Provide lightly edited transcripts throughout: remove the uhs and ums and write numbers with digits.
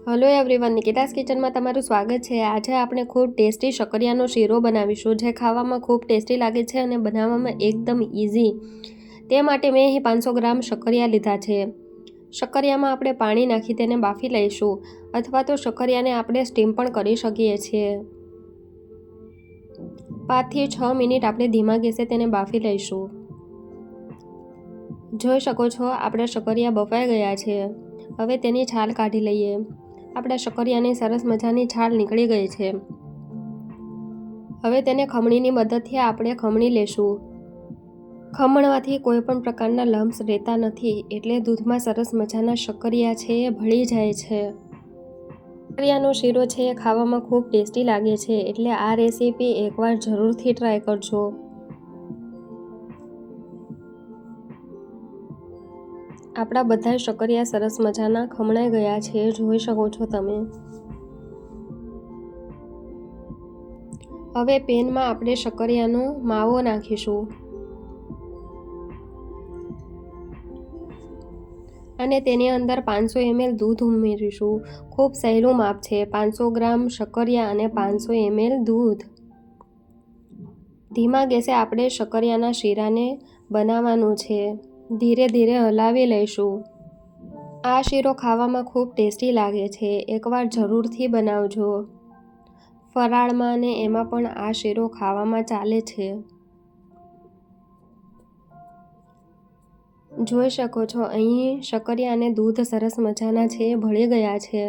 Hello everyone, નિકિતાસ કિચનમાં તમારું સ્વાગત છે। આજે આપણે ખૂબ ટેસ્ટી શક્કરિયાનો શીરો બનાવીશું, જે ખાવામાં ખૂબ ટેસ્ટી લાગે છે અને બનાવવામાં એકદમ ઇઝી। તે માટે મેં અહીં 500 ગ્રામ શક્કરિયા લીધા છે। શક્કરિયામાં આપણે પાણી નાખી તેને બાફી લઈશું, અથવા તો શક્કરિયાને આપણે સ્ટીમ પણ કરી શકીએ છીએ। 5 થી 6 મિનિટ આપણે ધીમા ગેસે તેને બાફી લઈશું। જોઈ શકો છો, આપણા શક્કરિયા બફાઈ ગયા છે। હવે તેની છાલ કાઢી લઈએ। આપણા શક્કરિયાની સરસ મજાની છાલ નીકળી ગઈ છે। હવે તેને ખમણીની મદદથી આપણે ખમણી લેશું। ખમણવાથી કોઈ પણ પ્રકારના લમ્સ રહેતા નથી, એટલે દૂધમાં સરસ મજાના શક્કરિયા છે એ ભળી જાય છે। શક્કરિયાનો શીરો છે એ ખાવામાં ખૂબ ટેસ્ટી લાગે છે, એટલે આ રેસીપી એકવાર જરૂરથી ટ્રાય કરજો। આપણા બધા શક્કરિયા સરસ મજાના ખમણાઈ ગયા છે, જોઈ શકો છો તમે। હવે પેનમાં આપણે શક્કરિયાનો માવો નાખીશું અને તેની અંદર 500 ml દૂધ ઉમેરીશું। ખૂબ સહેલું માપ છે, 500 ગ્રામ શક્કરિયા અને 500 ml દૂધ। ધીમા ગેસે આપણે શક્કરિયાના શીરાને બનાવવાનું છે। ધીરે ધીરે હલાવી લઈશું। આ શીરો ખાવામાં ખૂબ ટેસ્ટી લાગે છે, એકવાર જરૂરથી બનાવજો। ફરાળમાં અને એમાં પણ આ શીરો ખાવામાં ચાલે છે। જોઈ શકો છો, અહીં શક્કરિયા અને દૂધ સરસ મજાના છે ભળી ગયા છે।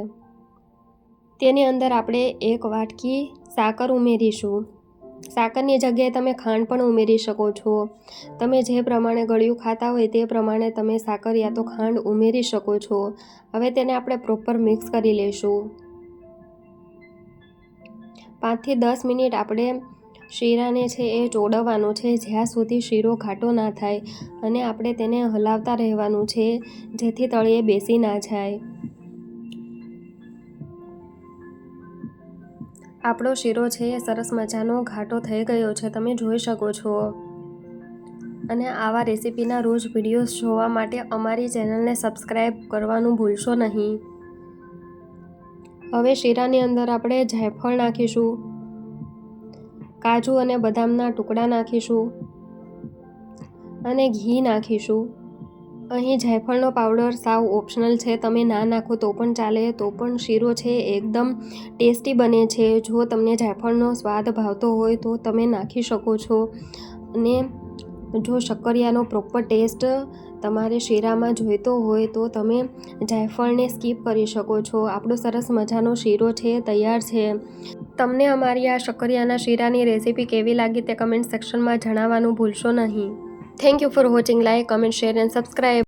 તેની અંદર આપણે 1 વાટકી સાકર ઉમેરીશું। સાકરની જગ્યાએ તમે ખાંડ પણ ઉમેરી શકો છો। તમે જે પ્રમાણે ગળ્યું ખાતા હોય તે પ્રમાણે તમે સાકર યા તો ખાંડ ઉમેરી શકો છો। હવે તેને આપણે પ્રોપર મિક્સ કરી લઈશું। 5 થી 10 મિનિટ આપણે શીરાને છે એ ચોળવવાનું છે, જ્યાં સુધી શીરો ઘાટો ના થાય, અને આપણે તેને હલાવતા રહેવાનું છે, જેથી તળિયે બેસી ના જાય। આપણો શીરો છે એ સરસ મજાનો ઘાટો થઈ ગયો છે, તમે જોઈ શકો છો। અને આવા રેસીપીના રોજ વિડીયોઝ જોવા માટે અમારી ચેનલને સબસ્ક્રાઈબ કરવાનું ભૂલશો નહીં। હવે શીરાની અંદર આપણે જાયફળ નાખીશું, કાજુ અને બદામના ટુકડા નાખીશું અને ઘી નાખીશું। અહીં જાયફળનો પાવડર સાવ ઓપ્શનલ છે, તમે ના નાખો તો પણ ચાલે, તો પણ શીરો છે એકદમ ટેસ્ટી બને છે। જો તમને જાયફળનો સ્વાદ ભાવતો હોય તો તમે નાખી શકો છો, અને જો શક્કરિયાનો પ્રોપર ટેસ્ટ તમારે શીરામાં જોઈતો હોય તો તમે જાયફળને સ્કીપ કરી શકો છો। આપણો સરસ મજાનો શીરો છે તૈયાર છે। તમને અમારી આ શક્કરિયાના શીરાની રેસીપી કેવી લાગી તે કમેન્ટ સેક્શનમાં જણાવવાનું ભૂલશો નહીં। Thank you for watching. Like, comment, share and subscribe.